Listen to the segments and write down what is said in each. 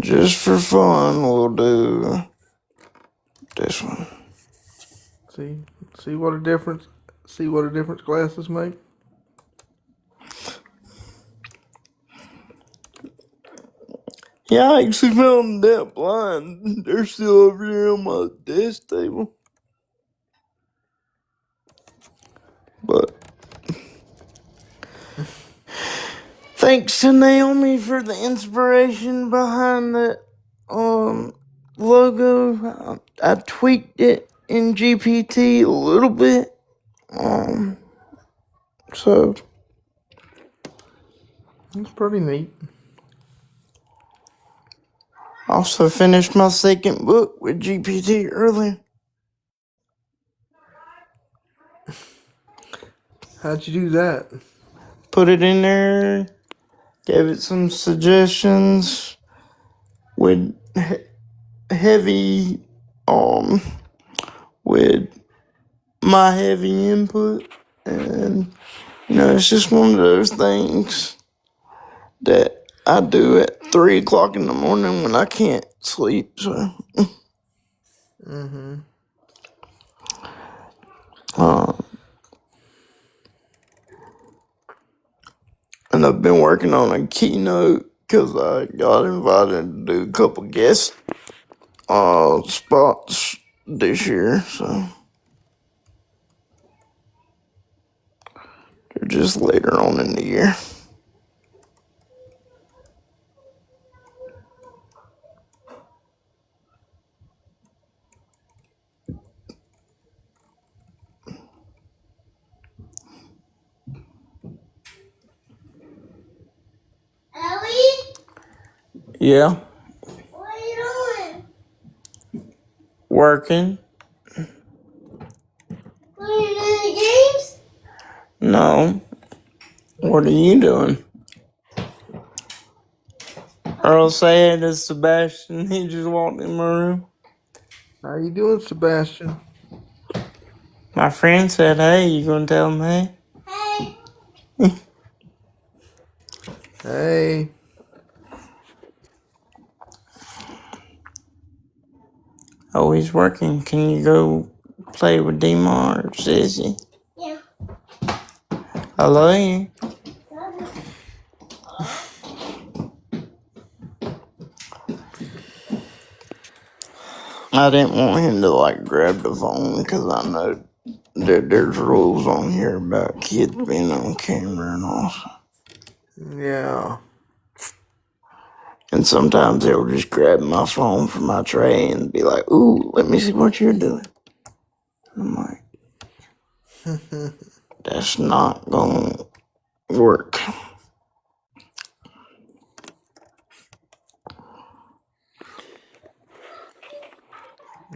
just for fun, we'll do this one. See what a difference. See what a difference glasses make. Yeah, I actually found that blind. They're still over here on my desk table. But thanks to Naomi for the inspiration behind that logo. I tweaked it in GPT a little bit. So It's pretty neat. also finished my second book with GPT earlier. How'd you do that? Put it in there, gave it some suggestions with heavy, with my heavy input, and it's just one of those things that I do at 3 o'clock in the morning when I can't sleep. So, and I've been working on a keynote because I got invited to do a couple guest spots this year. So they're just later on in the year. Ellie? Yeah. What are you doing? Working. Playing any games? No. What are you doing? Earl said to Sebastian, he just walked in my room. How you doing, Sebastian? My friend said, hey, you gonna tell him hey? Hey. Hey. Oh, he's working. Can you go play with Demar or Sissy? Yeah. I love you. I didn't want him to grab the phone because I know that there's rules on here about kids being on camera and all. Yeah. And sometimes they'll just grab my phone from my tray and be like, ooh, let me see what you're doing. I'm like, that's not gonna work.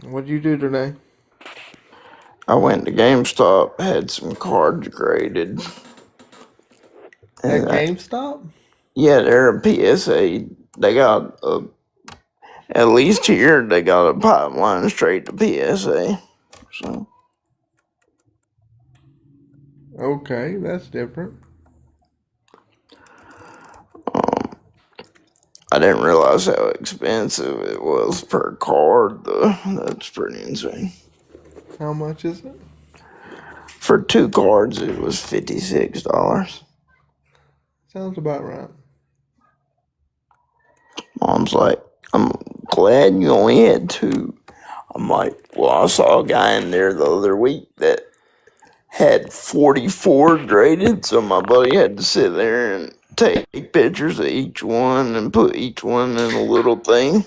What'd you do today? I went to GameStop, had some cards graded. At GameStop? Yeah, they're a PSA. They got at least here, they got a pipeline straight to PSA. So, Okay, that's different. I didn't realize how expensive it was per card, though. That's pretty insane. How much is it? For 2 cards, it was $56. Sounds about right. Mom's like, I'm glad you only had 2. I'm like, well, I saw a guy in there the other week that had 44 graded, so my buddy had to sit there and take pictures of each one and put each one in a little thing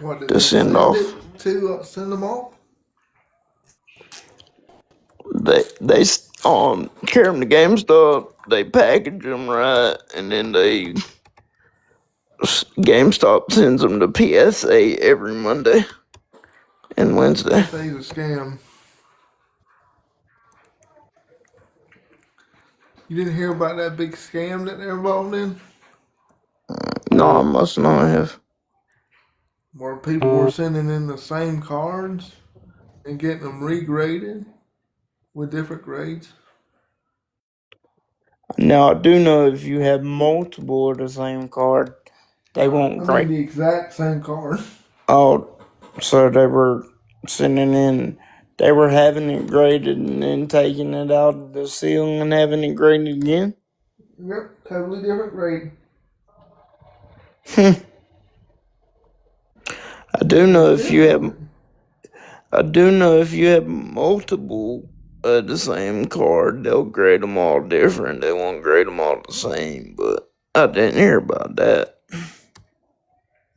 What did to they send send off. it to? Send them off? They carry them to GameStop, they package them right, and then GameStop sends them to PSA every Monday and Wednesday. PSA's a scam. You didn't hear about that big scam that they're involved in? No, I must not have. Where people were sending in the same cards and getting them regraded with different grades. Now I do know if you have multiple of the same card, they won't I mean, grade. the exact same card. Oh, so they were sending in, they were having it graded and then taking it out of the seal and having it graded again? Yep, totally different grade. I do know if you have, Different. I do know if you have multiple of the same card, they'll grade them all different. They won't grade them all the same, but I didn't hear about that.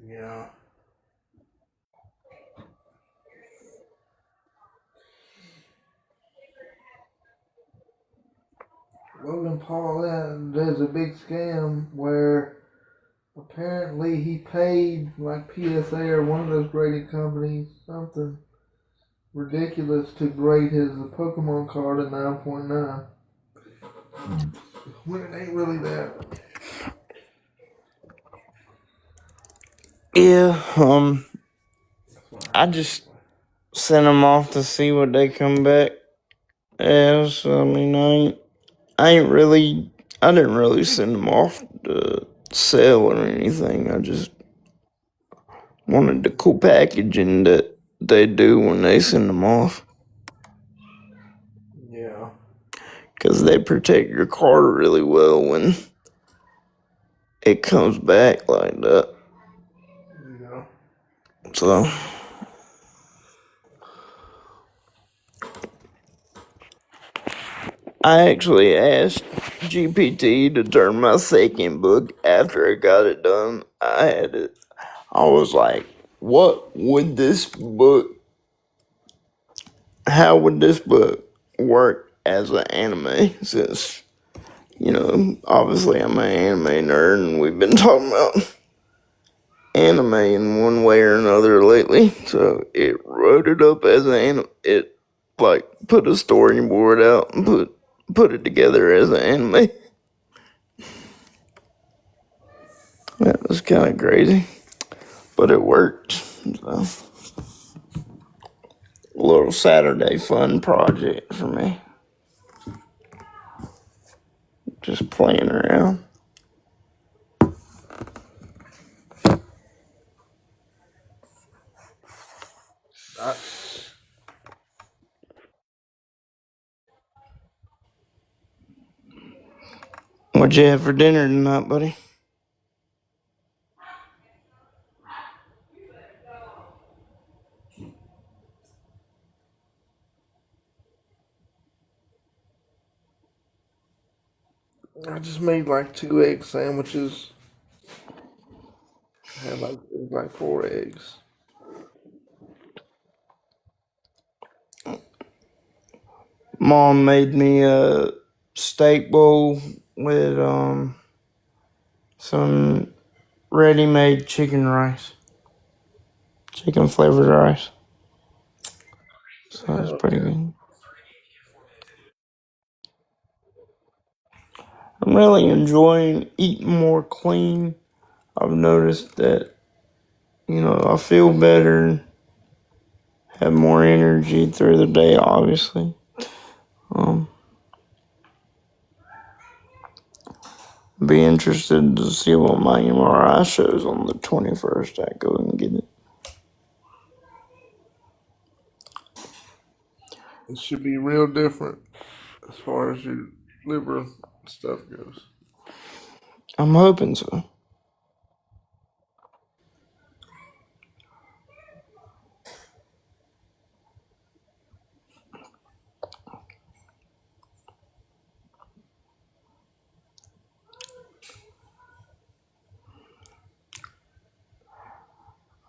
Yeah. Logan Paul does a big scam where apparently he paid like PSA or one of those grading companies something ridiculous to grade his Pokemon card a 9.9 when it ain't really that. Yeah, I just sent them off to see what they come back as. I mean, I didn't really send them off to sell or anything. I just wanted the cool packaging that they do when they send them off. Yeah. Because they protect your car really well when it comes back like that. Yeah. So I actually asked GPT to turn my second book after I got it done. I was like, what would this book, how would this book work as an anime? Since, obviously I'm an anime nerd and we've been talking about anime in one way or another lately. So it wrote it up as an anime. It like put a storyboard out and put it together as an anime. That was kind of crazy, but it worked. So, a little Saturday fun project for me. Just playing around. I, What'd you have for dinner tonight, buddy? I just made like 2 egg sandwiches. Had like 4 eggs. Mom made me a steak bowl with some ready-made chicken rice, chicken flavored rice. So it's Hell pretty yeah. good. I'm really enjoying eating more clean. I've noticed that, I feel better, have more energy through the day, obviously. Um, be interested to see what my MRI shows on the 21st. I go and get it. It should be real different as far as your liver stuff goes. I'm hoping so.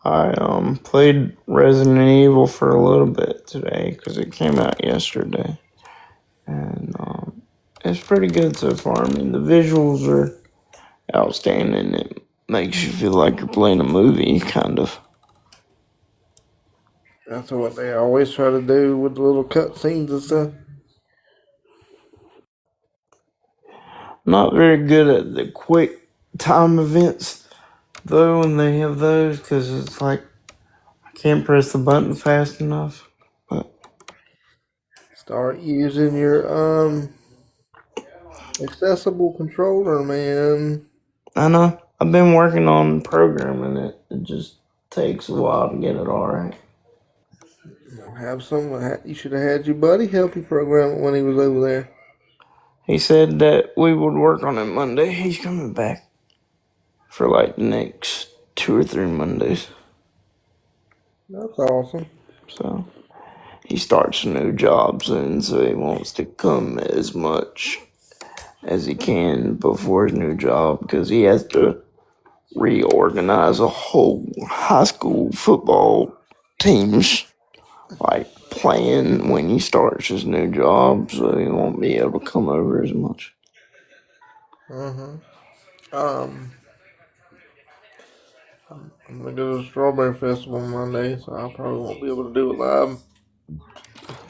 I played Resident Evil for a little bit today because it came out yesterday, and it's pretty good so far. I mean, the visuals are outstanding. It makes you feel like you're playing a movie, kind of. That's what they always try to do with the little cutscenes and stuff. Not very good at the quick time events though when they have those because it's like I can't press the button fast enough. But Start using your Accessible controller, man. I know. I've been working on programming it. It just takes a while to get it all right. Have someone. You should have had your buddy help you program it when he was over there. He said that we would work on it Monday. He's coming back for like the next 2 or 3 Mondays. That's awesome. So he starts a new job soon, so he wants to come as much as he can before his new job because he has to reorganize a whole high school football teams like playing when he starts his new job, so he won't be able to come over as much. Um, I'm gonna go to the Strawberry Festival Monday, so I probably won't be able to do it live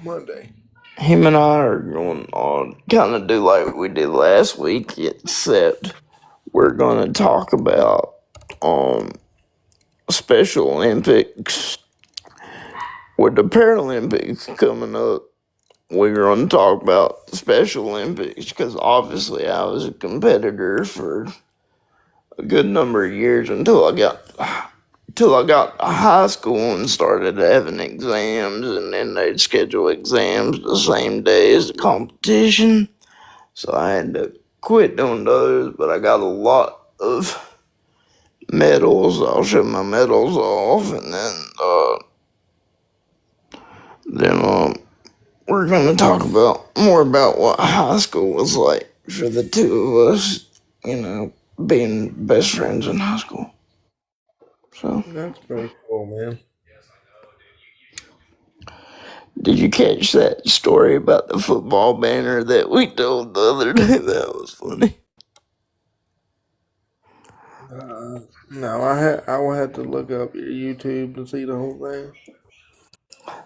Monday. Him and I are going on kind of do like we did last week, except we're going to talk about Special Olympics. With the Paralympics coming up, we're going to talk about the Special Olympics because obviously I was a competitor for a good number of years until I got to high school and started having exams, and then they'd schedule exams the same day as the competition. So I had to quit doing those, but I got a lot of medals. I'll show my medals off, and then we're gonna talk about more about what high school was like for the two of us. Being best friends in high school. So, That's pretty cool, man. did you catch that story about the football banner that we told the other day? That was funny. No, I will have to look up your YouTube to see the whole thing.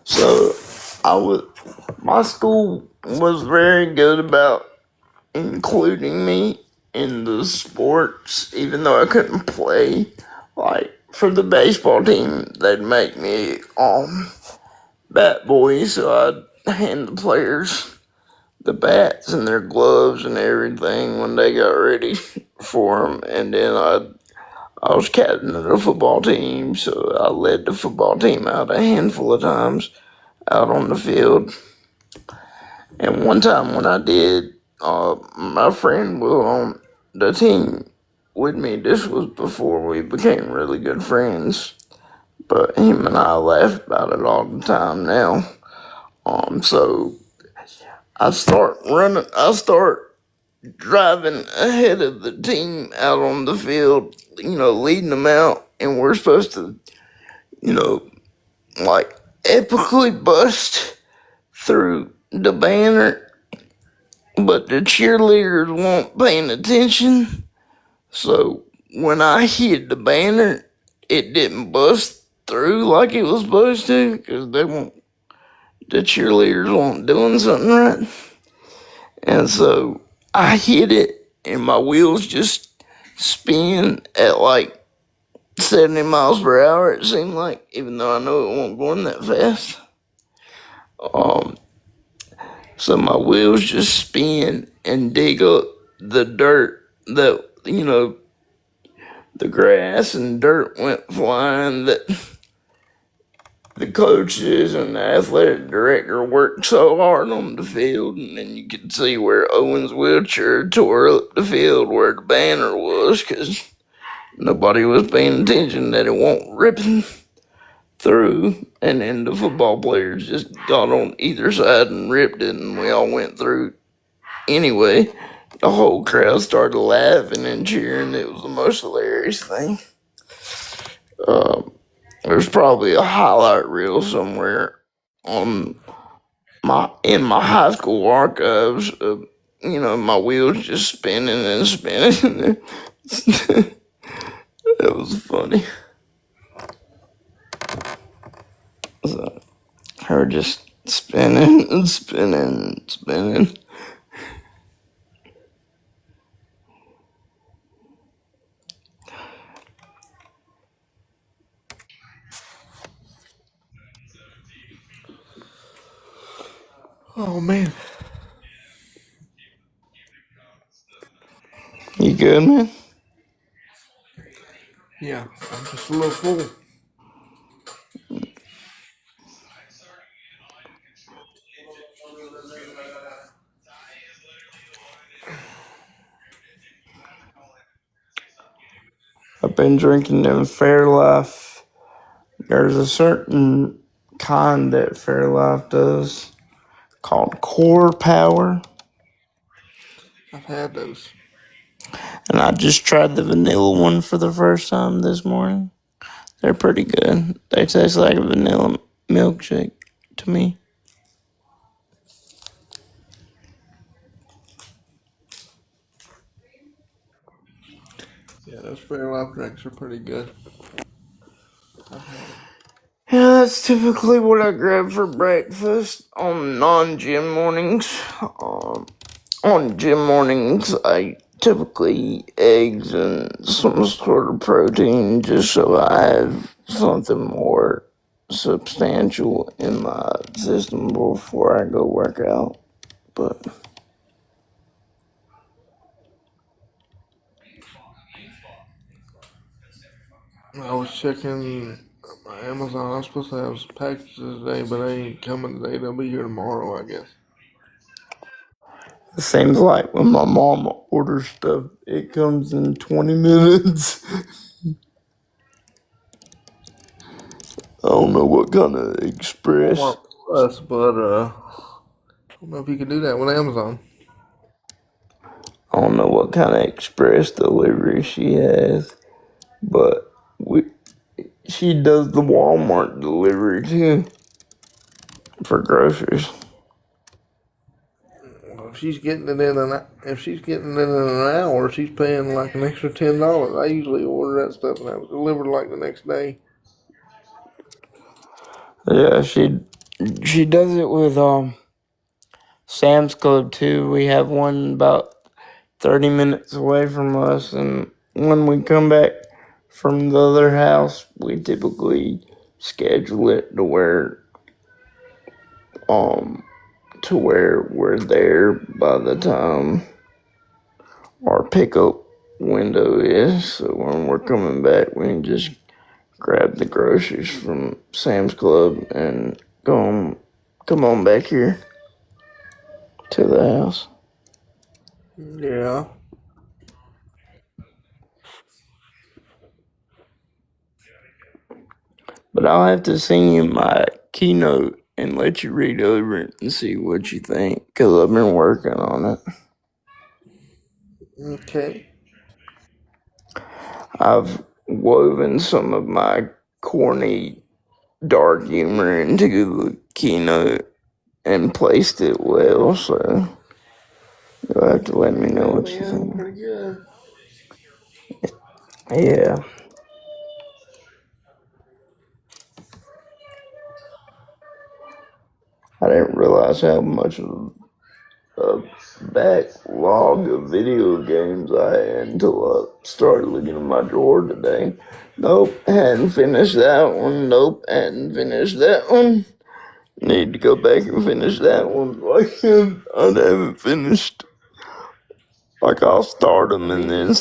So, I was my school was very good about including me in the sports, even though I couldn't play. Like for the baseball team, they'd make me bat boy, so I'd hand the players the bats and their gloves and everything when they got ready for them, and then I was captain of the football team, so I led the football team out a handful of times out on the field. And one time when I did, my friend was on the team with me. This was before we became really good friends, but him and I laugh about it all the time now. So I start driving ahead of the team out on the field, leading them out, and we're supposed to, you know, like epically bust through the banner, but the cheerleaders weren't paying attention. So when I hit the banner, it didn't bust through like it was supposed to because the cheerleaders weren't doing something right. And so I hit it, and my wheels just spin at like 70 miles per hour, it seemed like, even though I know it won't going that fast. Um, so my wheels just spin and dig up the dirt that, the grass and dirt went flying that the coaches and the athletic director worked so hard on the field, and then you could see where Owen's wheelchair tore up the field where the banner was because nobody was paying attention that it won't ripping through, and then the football players just got on either side and ripped it, and we all went through anyway. The whole crowd started laughing and cheering. It was the most hilarious thing. Um, there's probably a highlight reel somewhere on my high school archives of my wheels just spinning and spinning. It was funny. So, her just spinning and spinning and spinning. Oh man. good, man? Yeah, I'm just a little full. I've been drinking them Fairlife. There's a certain kind that Fairlife does called Core Power. I've had those. And I just tried the vanilla one for the first time this morning. They're pretty good. They taste like a vanilla milkshake to me. Yeah, those Fairlife drinks are pretty good. I've had them. Yeah, that's typically what I grab for breakfast on non-gym mornings. On gym mornings, I typically eat eggs and some sort of protein just so I have something more substantial in my system before I go work out. But I was checking my Amazon. I was supposed to have some packages today, but they ain't coming today. They'll be here tomorrow, I guess. it seems like when my mom orders stuff, it comes in 20 minutes. I don't know what kind of express. Walmart Plus, but I don't know if you can do that with Amazon. I don't know what kind of express delivery she has, but she does the Walmart delivery too for groceries. Well, if she's getting it in an hour, she's paying like an extra $10. I usually order that stuff and have it delivered like the next day. Yeah, she does it with Sam's Club too. We have one about 30 minutes away from us, and when we come back from the other house, we typically schedule it um to where we're there by the time our pickup window is. So when we're coming back, we can just grab the groceries from Sam's Club and come on back here to the house. Yeah. But I'll have to send you my keynote and let you read over it and see what you think, because I've been working on it. Okay. I've woven some of my corny dark humor into the keynote and placed it well, so you'll have to let me know Okay, what you man. think. Pretty good. Yeah, I didn't realize how much of a backlog of video games I had until I started looking in my drawer today. Nope, hadn't finished that one. Nope, hadn't finished that one. Need to go back and finish that one. Like, I haven't finished. Like, I'll start I them and need then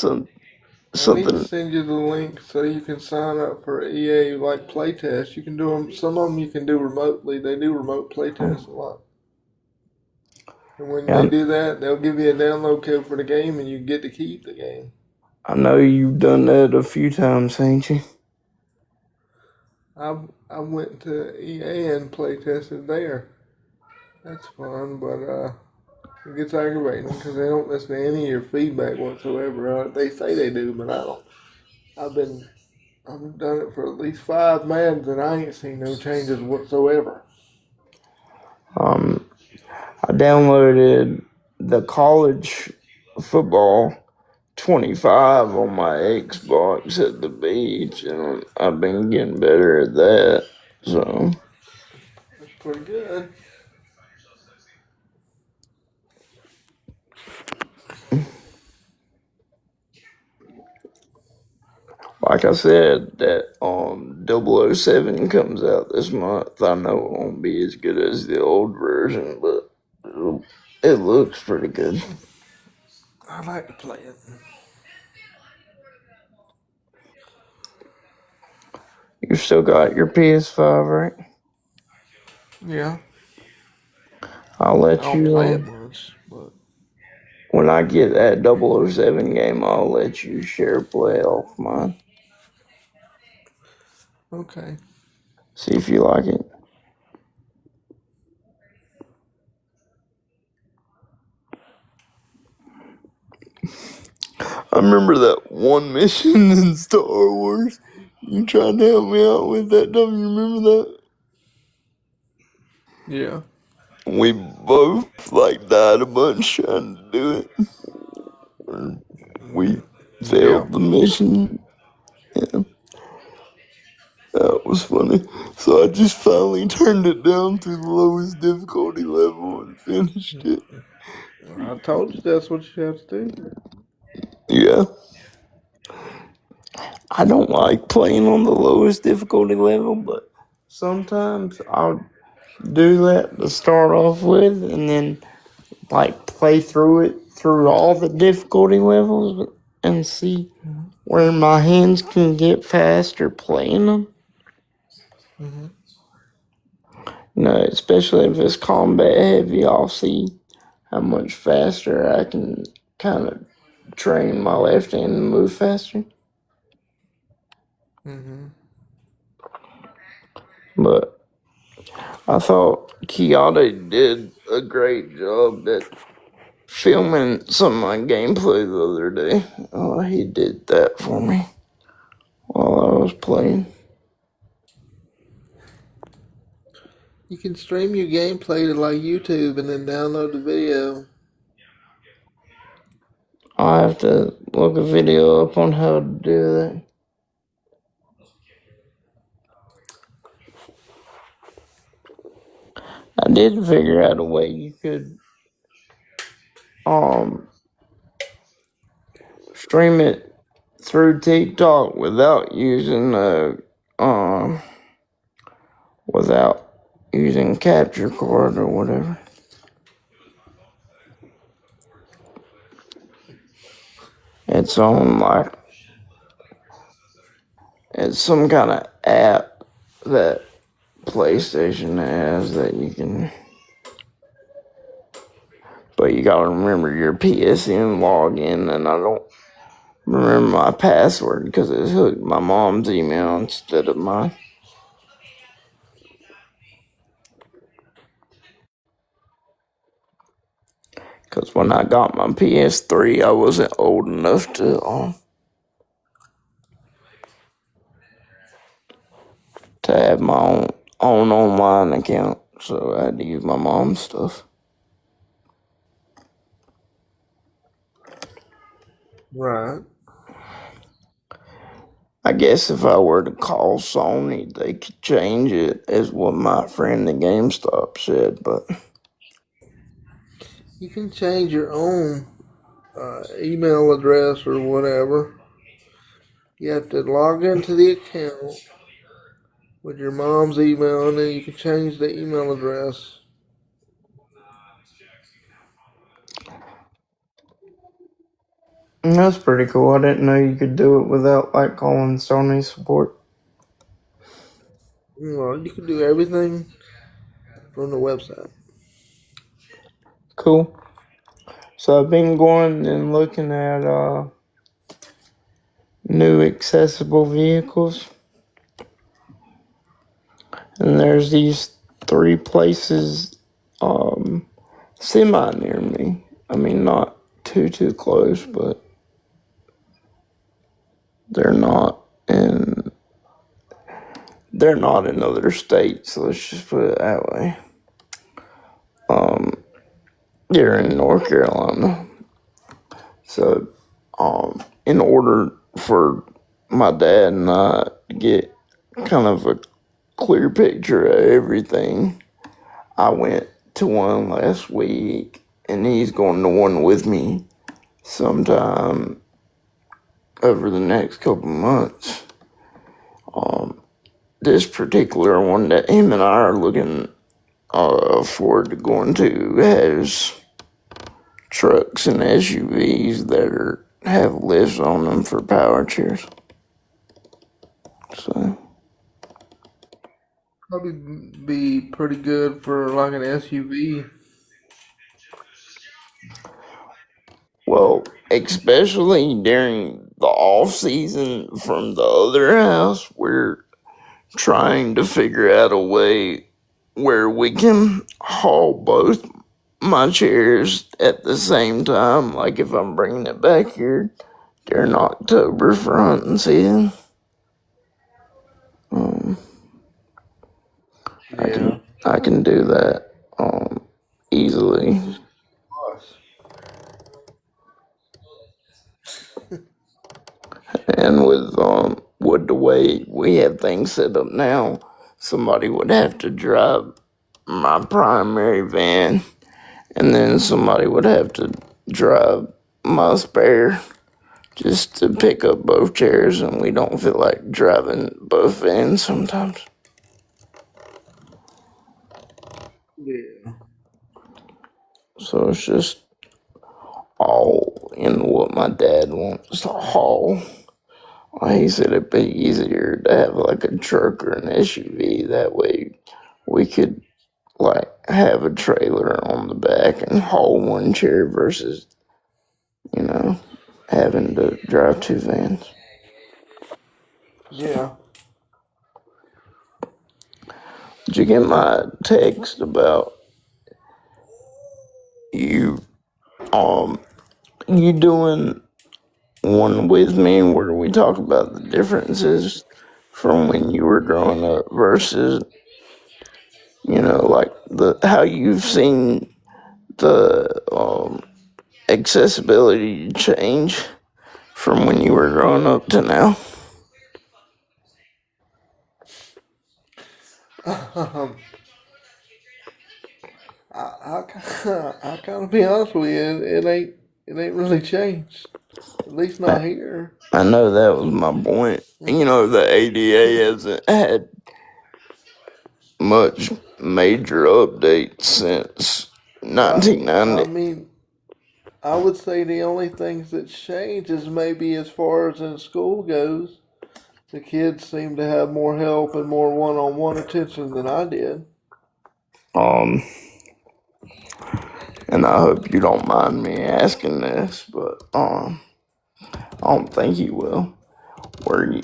I need to something. send you the link so you can sign up for EA like playtest. You can do them. Some of them you can do remotely. They do remote playtests a lot. And when they Yeah, do that, they'll give you a download code for the game, and you get to keep the game. I know you've done that a few times, ain't you? I went to EA and playtested there. That's fun, but it gets aggravating because they don't listen to any of your feedback whatsoever. They say they do, but I don't. I've been I've done it for at least 5 months, and I ain't seen no changes whatsoever. Um, I downloaded the college football 25 on my Xbox at the beach, and I've been getting better at that. So, That's pretty good. like I said, that 007 comes out this month. I know it won't be as good as the old version, but it looks pretty good. I like to play it. You still got your PS5, right? Yeah. I'll I let don't you, play it much, but when I get that 007 game, I'll let you share play off mine. okay. See if you like it. I remember that one mission in Star Wars. You trying to help me out with that? Don't you remember that? Yeah. We both like died a bunch trying to do it. We Yeah. failed the mission. Yeah, that was funny. So I just finally turned it down to the lowest difficulty level and finished it. I told you that's what you have to do. Yeah. I don't like playing on the lowest difficulty level, but sometimes I'll do that to start off with and then like play through it through all the difficulty levels and see where my hands can get faster playing them. Mm-hmm. No, especially if it's combat heavy, I'll see how much faster I can kind of train my left hand to move faster. Mm-hmm. But I thought Kiyate did a great job at filming some of my gameplay the other day. He did that for me while I was playing. You can stream your gameplay to like YouTube and then download the video. I have to look a video up on how to do that. I did figure out a way you could stream it through TikTok without using without using capture card or whatever. It's on like it's some kind of app that PlayStation has that you can, but you gotta remember your PSN login, and I don't remember my password because it's hooked my mom's email instead of mine. Because when I got my PS3, I wasn't old enough to have my own online account, so I had to use my mom's stuff. Right. I guess if I were to call Sony, they could change it, as what my friend at GameStop said, but You can change your own email address or whatever. You have to log into the account with your mom's email and then you can change the email address. that's pretty cool. I didn't know you could do it without like calling Sony support. You know, you can do everything from the website. Cool. So I've been going and looking at new accessible vehicles. And there's these 3 places semi near me. I mean, not too close, but they're not in they're not in other states. Let's just put it that way. They're in North Carolina. So, in order for my dad and I to get kind of a clear picture of everything, I went to one last week, and he's going to one with me sometime over the next couple months. This particular one that him and I are looking forward to going to has trucks and SUVs that have lifts on them for power chairs. So probably be pretty good for like an SUV. Well, especially during the off season from the other house, we're trying to figure out a way where we can haul both my chairs at the same time. Like if I'm bringing it back here during October for hunting season, um, I Yeah. can do that easily. Just plus. And with the way we have things set up now, somebody would have to drive my primary van, and then somebody would have to drive my spare just to pick up both chairs, and we don't feel like driving both vans sometimes. Yeah. So it's just all in what my dad wants to haul. He said it'd be easier to have like a truck or an SUV. That way we could like have a trailer on the back and haul one chair versus, you know, having to drive two vans. Yeah. Did you get my text about you you doing one with me where we talk about the differences from when you were growing up versus, like the how you've seen the accessibility change from when you were growing up to now? Um, I kind of be honest with you, it ain't really changed. At least I, not here. I know that was my point. The ADA hasn't had much major updates since I 1990. mean, I would say the only things that change is maybe as far as in school goes. The kids seem to have more help and more one-on-one attention than I did. Um, and I hope you don't mind me asking this, but I don't think you will. Were you,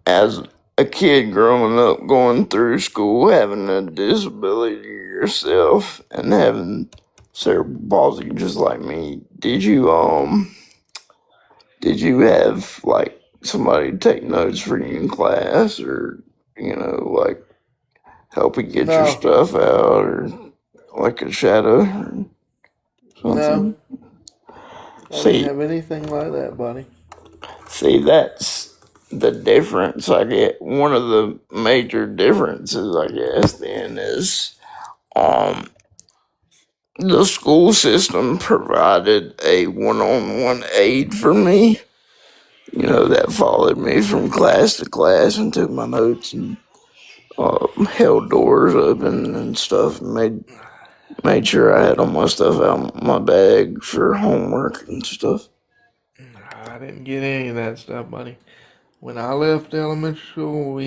as a kid growing up, going through school, having a disability yourself, and having cerebral palsy just like me, did you have like somebody take notes for you in class, or like help you get your No, stuff out, or like a shadow or no, something? I didn't See, have anything like that, buddy. that's the difference. I get one of the major differences, I guess, then is um the school system provided a one-on-one aide for me. That followed me from class to class and took my notes and held doors open and stuff, and made sure I had all my stuff out my bag for homework and stuff. I didn't get any of that stuff, buddy. When I left elementary school,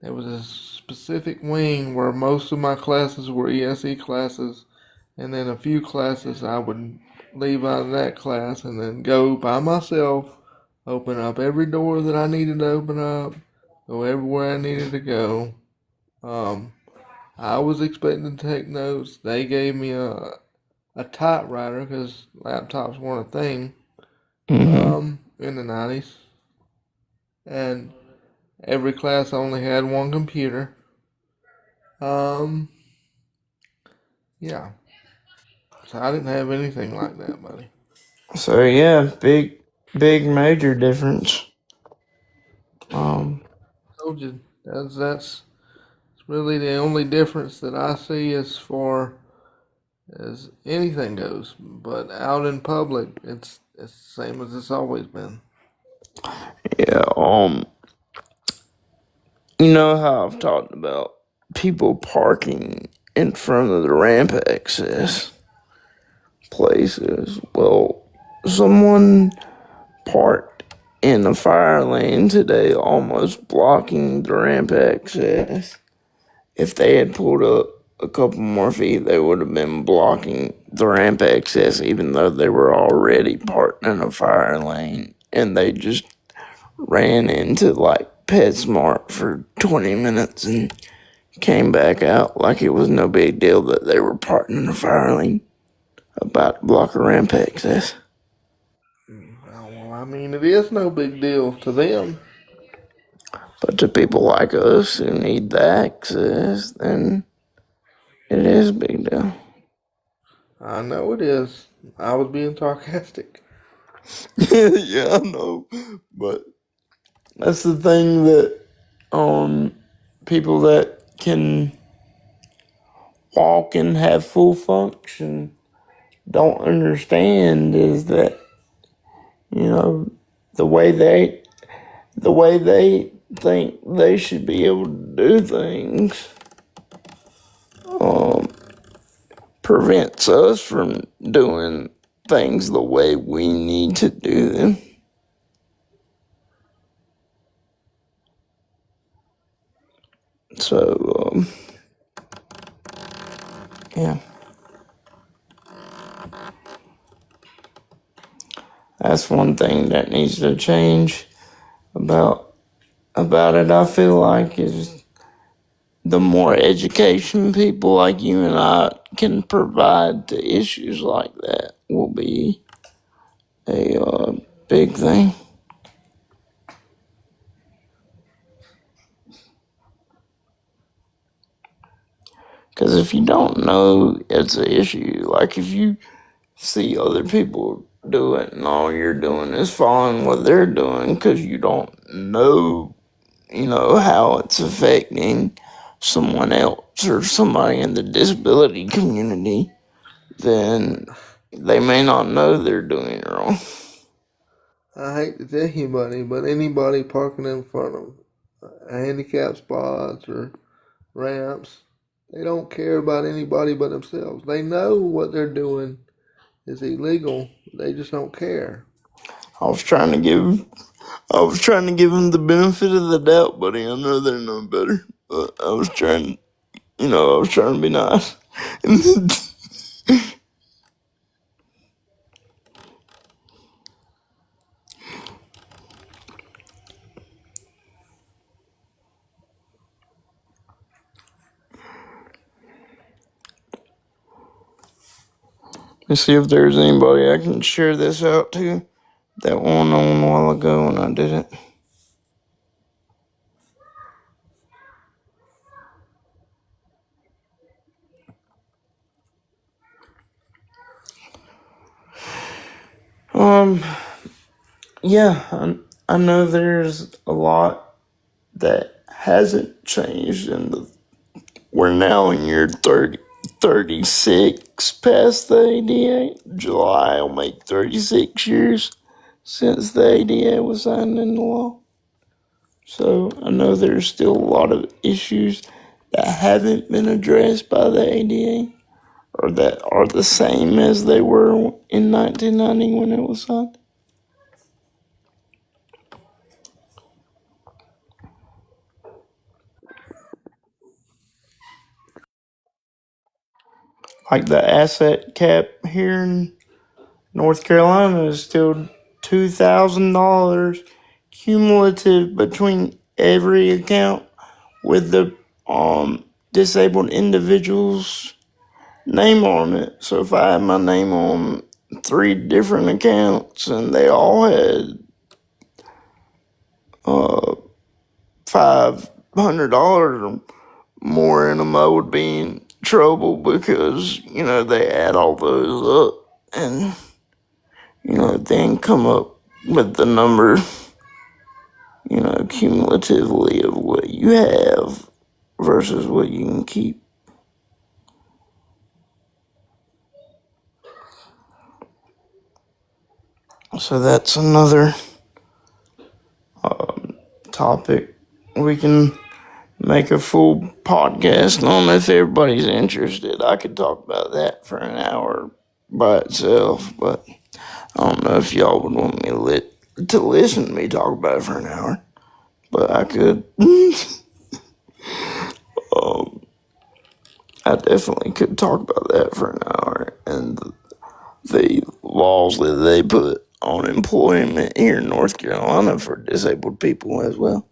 there was a specific wing where most of my classes were ESE classes, and then a few classes I would leave out of that class and then go by myself, open up every door that I needed to open up, go everywhere I needed to go. Um, I was expecting to take notes. They gave me a typewriter because laptops weren't a thing Hmm. in the 90s, and every class only had one computer. Um, yeah, so I didn't have anything like that, buddy. So yeah, big major difference. Um, Told you that's really the only difference that I see as far as anything goes. But out in public, it's the same as it's always been. yeah. You know how I've talked about people parking in front of the ramp access places. Well, someone parked in a fire lane today, almost blocking the ramp access. if they had pulled up a couple more feet, they would have been blocking the ramp access, even though they were already parked in a fire lane, and they just ran into like PetSmart for 20 minutes and came back out like it was no big deal that they were parked in a fire lane about to block a ramp access. Well, I mean, it is no big deal to them. But to people like us who need the access, then it is a big deal. I know it is. I was being sarcastic. Yeah, I know. But that's the thing that people that can walk and have full function don't understand is that, you know, the way they think they should be able to do things prevents us from doing things the way we need to do them. So, yeah. That's one thing that needs to change about it, I feel like, is the more education people like you and I can provide to issues like that will be a big thing. Because if you don't know it's an issue, like if you see other people do it and all you're doing is following what they're doing because you don't know, how it's affecting someone else or somebody in the disability community, then they may not know they're doing it wrong. I hate to tell you, buddy, but anybody parking in front of handicap spots or ramps, they don't care about anybody but themselves. They know what they're doing is illegal. They just don't care. I was trying to give them the benefit of the doubt, buddy. I know they're no better, but I was trying to be nice. Let's see if there's anybody I can share this out to that one on a while ago when I did it. Yeah, I know there's a lot that hasn't changed, and we're now in year 36 past the ADA. July will make 36 years since the ADA was signed into law. So I know there's still a lot of issues that haven't been addressed by the ADA or that are the same as they were in 1990 when it was signed. Like the asset cap here in North Carolina is still $2,000 cumulative between every account with the disabled individual's name on it. So if I had my name on 3 different accounts and they all had $500 or more in them, I would be in trouble because they add all those up and then come up with the number cumulatively of what you have versus what you can keep. So that's another topic we can make a full podcast on if everybody's interested. I could talk about that for an hour by itself, but I don't know if y'all would want me to listen to me talk about it for an hour, but I could. I definitely could talk about that for an hour, and the laws that they put on employment here in North Carolina for disabled people as well.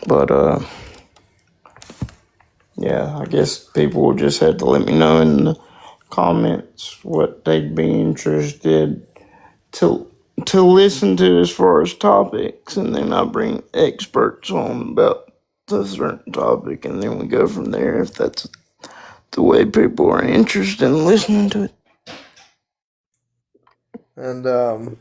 But yeah, I guess people will just have to let me know in the comments what they'd be interested to listen to as far as topics, and then I bring experts on about the certain topic, and then we go from there if that's the way people are interested in listening to it. And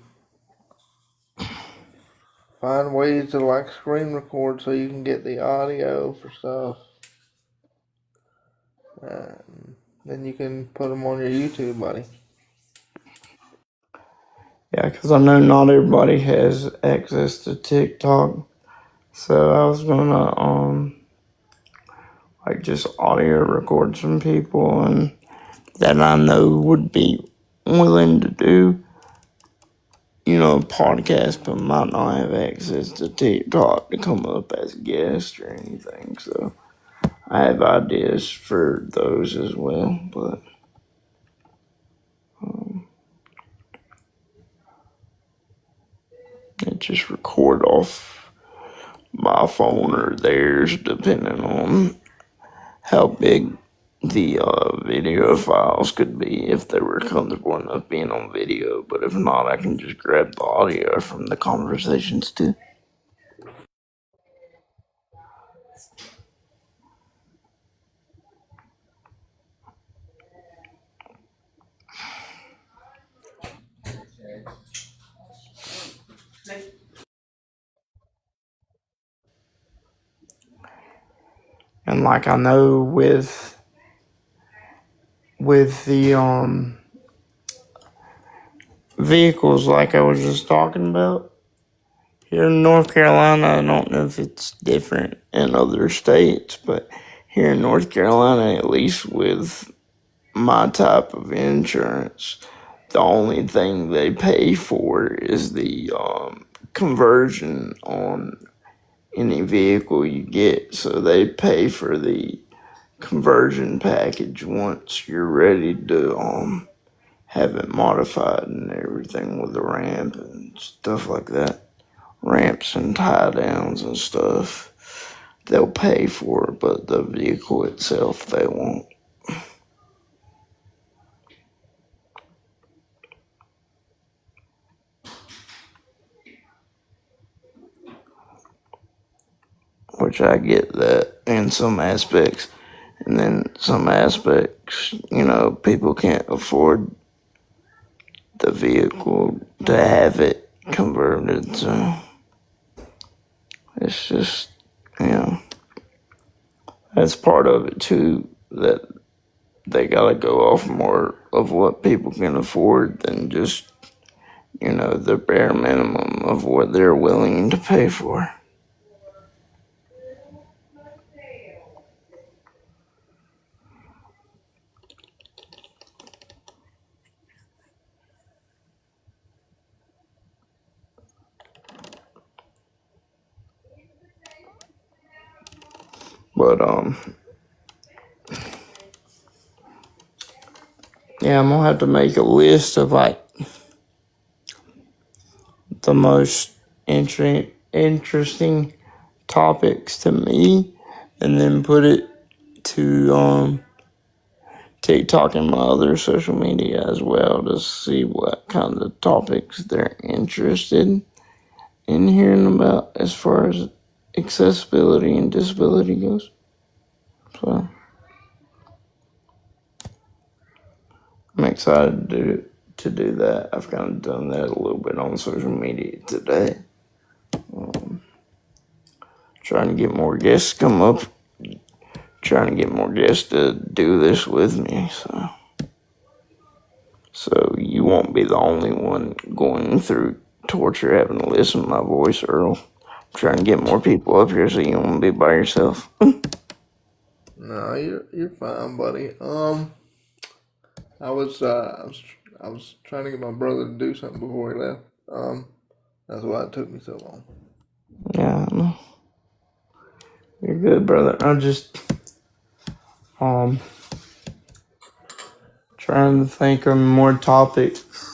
find ways to like screen record so you can get the audio for stuff. Then you can put them on your YouTube, buddy. Yeah, because I know not everybody has access to TikTok, so I was gonna like just audio record some people and that I know would be willing to do, a podcast, but might not have access to TikTok to come up as a guest or anything. So I have ideas for those as well, but it just record off my phone or theirs, depending on how big the video files could be if they were comfortable enough being on video. But if not, I can just grab the audio from the conversations too. And like I know with the vehicles, like I was just talking about here in North Carolina, I don't know if it's different in other states, but here in North Carolina, at least with my type of insurance, the only thing they pay for is the conversion on any vehicle you get. So they pay for the conversion package once you're ready to have it modified and everything with the ramp and stuff like that. Ramps and tie downs and stuff. They'll pay for it, but the vehicle itself they won't. Which I get that in some aspects. And then some aspects, people can't afford the vehicle to have it converted. So it's just, that's part of it too, that they gotta go off more of what people can afford than just, the bare minimum of what they're willing to pay for. But yeah, I'm gonna have to make a list of like the most interesting topics to me, and then put it to TikTok and my other social media as well to see what kind of topics they're interested in hearing about as far as accessibility and disability goes. So I'm excited to do that. I've kind of done that a little bit on social media today. Trying to get more guests to come up. Trying to get more guests to do this with me. So you won't be the only one going through torture having to listen to my voice, Earl. I'm trying to get more people up here so you won't be by yourself. No, you're fine, buddy. I was I was trying to get my brother to do something before he left. That's why it took me so long. Yeah, I know. You're good, brother. I'm just trying to think of more topics.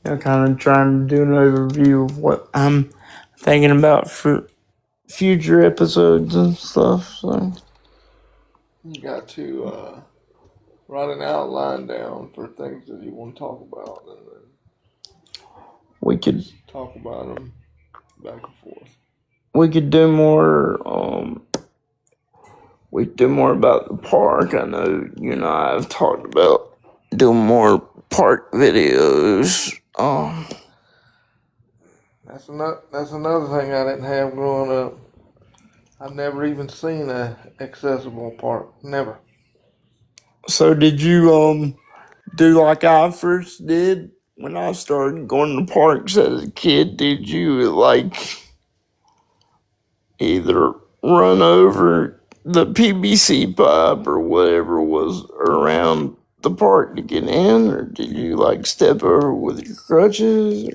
Kind of trying to do an overview of what I'm thinking about for future episodes and stuff. So You got to write an outline down for things that you want to talk about, and then we could talk about them back and forth. we could do more. We could do more about the park. I know you and I have talked about doing more park videos. That's another thing I didn't have growing up. I've never even seen a accessible park. Never. So did you do like I first did when I started going to parks as a kid? Did you like either run over the PVC pipe or whatever was around the park to get in, or did you like step over with your crutches?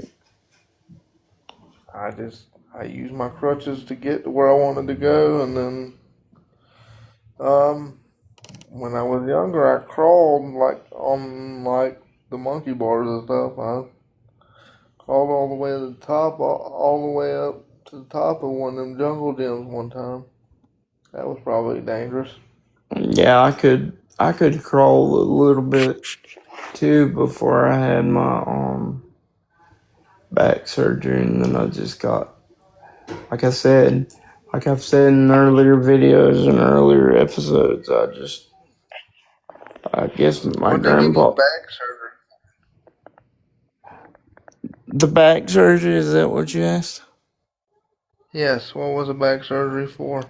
I used my crutches to get to where I wanted to go, and then when I was younger, I crawled like on like the monkey bars and stuff. I crawled all the way to the top, all the way up to the top of one of them jungle gyms one time. That was probably dangerous. Yeah, I could crawl a little bit too before I had my back surgery, and then I just got, like I said, like I've said in earlier videos and earlier episodes, I guess my What they give you grandpa, back surgery? the back surgery, is that what you asked? Yes. What was the back surgery for?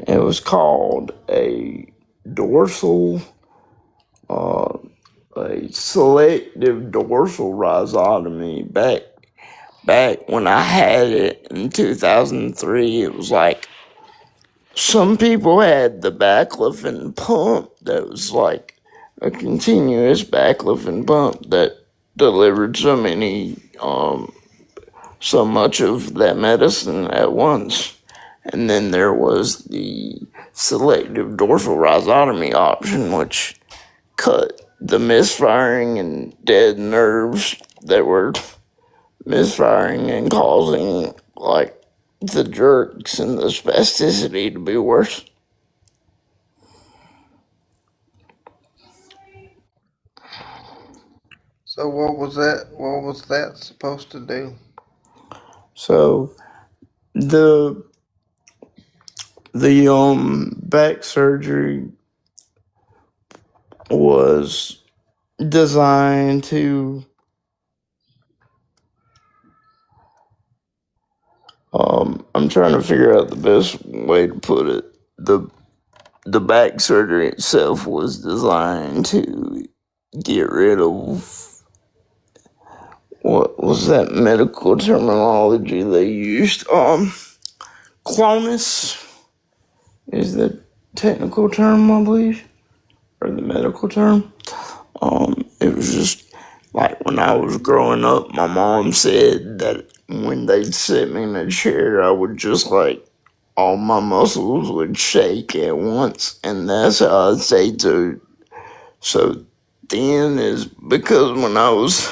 It was called a dorsal, uh, a selective dorsal rhizotomy. Back when I had it in 2003, it was like some people had the baclofen pump that was like a continuous baclofen pump that delivered so much of that medicine at once. And then there was the selective dorsal rhizotomy option, which cut the misfiring and dead nerves that were misfiring and causing like the jerks and the spasticity to be worse. So what was that? What was that supposed to do? So the back surgery was designed to I'm trying to figure out the best way to put it. The back surgery itself was designed to get rid of, what was that medical terminology they used? Clonus is the technical term, I believe, or the medical term. It was just like when I was growing up, my mom said that when they'd sit me in a chair, I would just like all my muscles would shake at once, and that's how I'd say to. So then is because when I was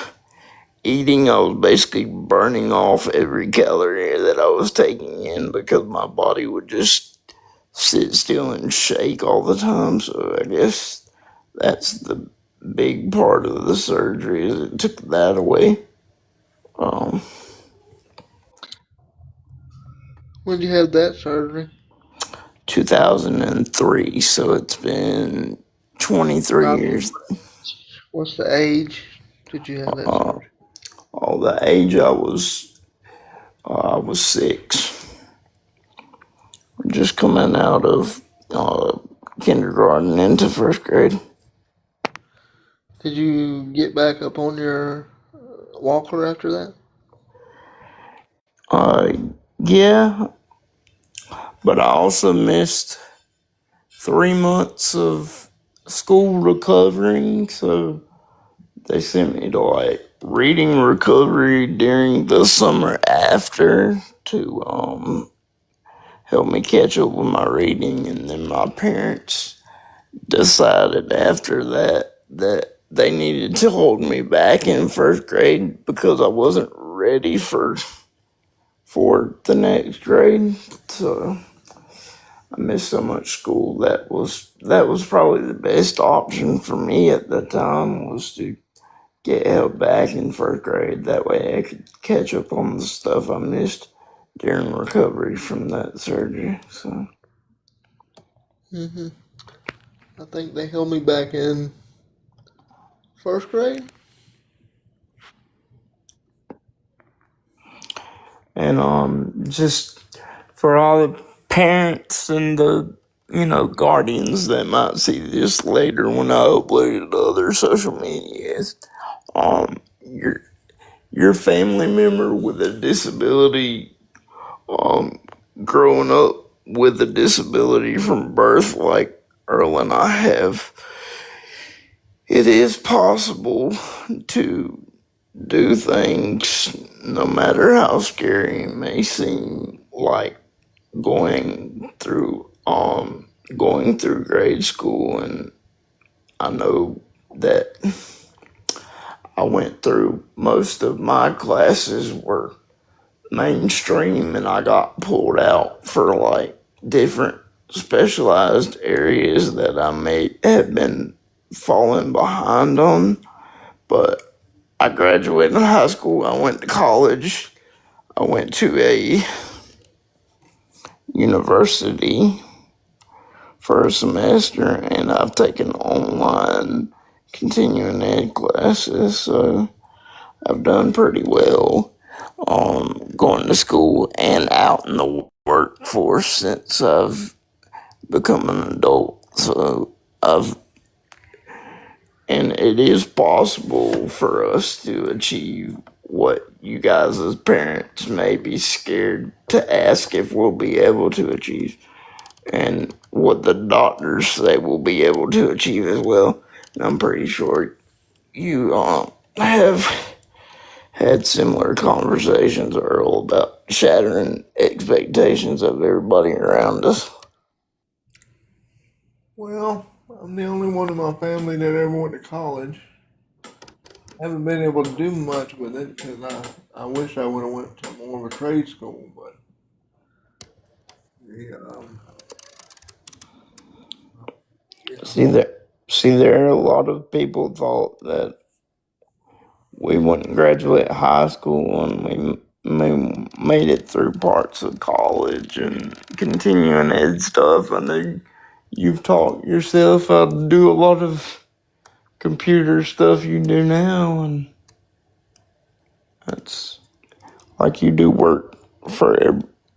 eating, I was basically burning off every calorie that I was taking in because my body would just sit still and shake all the time. So I guess that's the big part of the surgery is it took that away. Um, When did you have that surgery? 2003, so it's been 23 About years. what's the age did you have that Uh, surgery? all the age I was 6, just coming out of kindergarten into first grade. Did you get back up on your walker after that? Uh, yeah, but I also missed 3 months of school recovering, so they sent me to like reading recovery during the summer after to help me catch up with my reading, and then my parents decided after that they needed to hold me back in first grade because I wasn't ready for the next grade. So I missed so much school. That was probably the best option for me at the time, was to get held back in first grade. That way I could catch up on the stuff I missed during recovery from that surgery. So I think they held me back in first grade. and just for all the parents and the guardians that might see this later when I upload it to other social medias, your family member with a disability, um, growing up with a disability from birth, like Earl and I have, it is possible to do things, no matter how scary it may seem, like going through going through grade school. And I know that I went through most of my classes were mainstream, and I got pulled out for like different specialized areas that I may have been falling behind on. But I graduated high school, I went to college, I went to a university for a semester, and I've taken online continuing ed classes, so I've done pretty well going to school and out in the workforce since I've become an adult. So I've and it is possible for us to achieve what you guys as parents may be scared to ask if we'll be able to achieve, and what the doctors say we'll be able to achieve as well. And I'm pretty sure you have had similar conversations, Earl, about shattering expectations of everybody around us. Well, I'm the only one in my family that ever went to college. I haven't been able to do much with it because I wish I would have went to more of a trade school, but the, See there, see there. A lot of people thought that we wouldn't graduate high school, and we made it through parts of college and continuing ed stuff. I know you've taught yourself how to do a lot of computer stuff you do now, and that's like you do work for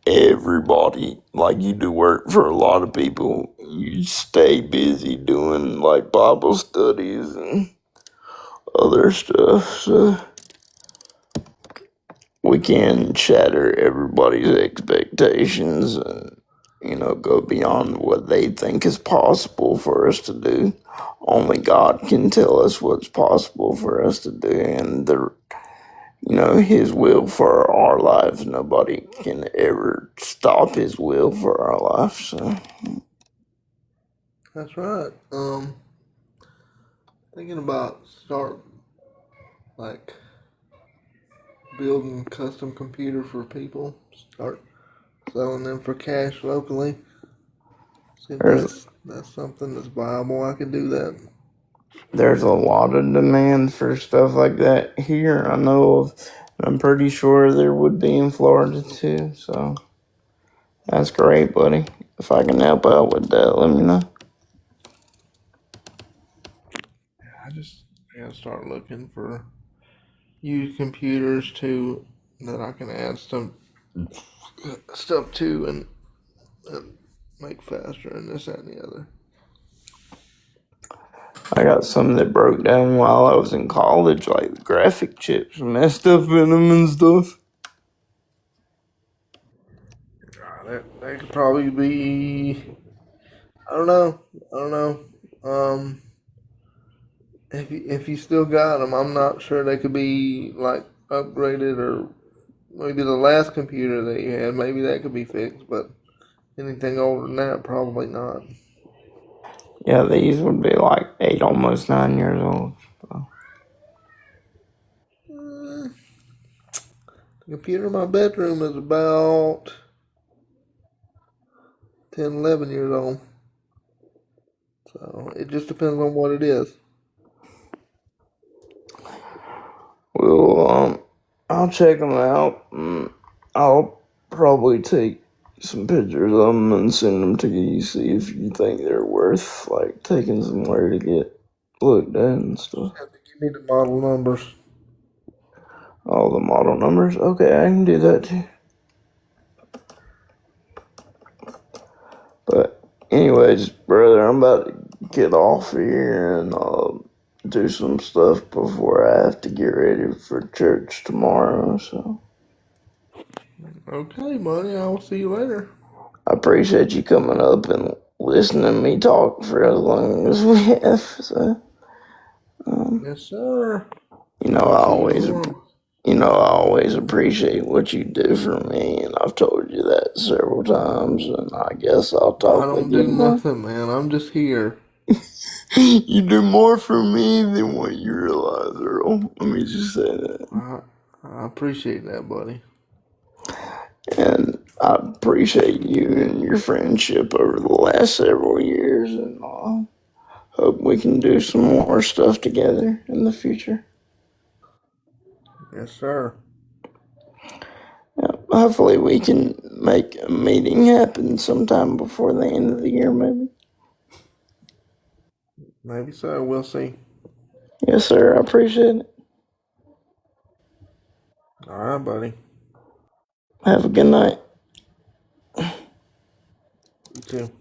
everybody. Like you do work for a lot of people. You stay busy doing like Bible studies and other stuff. So we can shatter everybody's expectations and go beyond what they think is possible for us to do. Only God can tell us what's possible for us to do, and his will for our lives. Nobody can ever stop his will for our life. So that's right. Thinking about start like building custom computers for people. Start selling them for cash locally. See if there's that's something that's viable. I could do that. there's a lot of demand for stuff like that here. I know of. I'm pretty sure there would be in Florida too. So that's great, buddy. If I can help out with that, let me know. I gotta start looking for used computers too that I can add some stuff to and make faster and this that and the other. I got some that broke down while I was in college, like the graphic chips messed up in them and stuff. That could probably be. I don't know. I don't know. if you still got them, I'm not sure they could be like upgraded, or maybe the last computer that you had, maybe that could be fixed. But anything older than that, probably not. Yeah, these would be like 8, almost 9 years old. So. Mm, the computer in my bedroom is about 10, 11 years old. So it just depends on what it is. Well, I'll check them out. I'll probably take some pictures of them and send them to you. See if you think they're worth like taking somewhere to get looked at and stuff. Have to give me the model numbers. All the model numbers. Okay, I can do that too. But anyways, brother, I'm about to get off here and do some stuff before I have to get ready for church tomorrow. So Okay, buddy. I will see you later. I appreciate you coming up and listening to me talk for as long as we have. So Yes, sir. you know, I'll I see you always, tomorrow. I always appreciate what you do for me, and I've told you that several times. And I guess I'll I talk with don't you do more. nothing, man. I'm just here. You do more for me than what you realize, Earl. Let me just say that. I, I appreciate that, buddy. And I appreciate you and your friendship over the last several years, and hope we can do some more stuff together in the future. Yes, sir. Yeah, hopefully, we can make a meeting happen sometime before the end of the year, maybe. Maybe so. We'll see. Yes, sir. I appreciate it. All right, buddy. Have a good night. You too.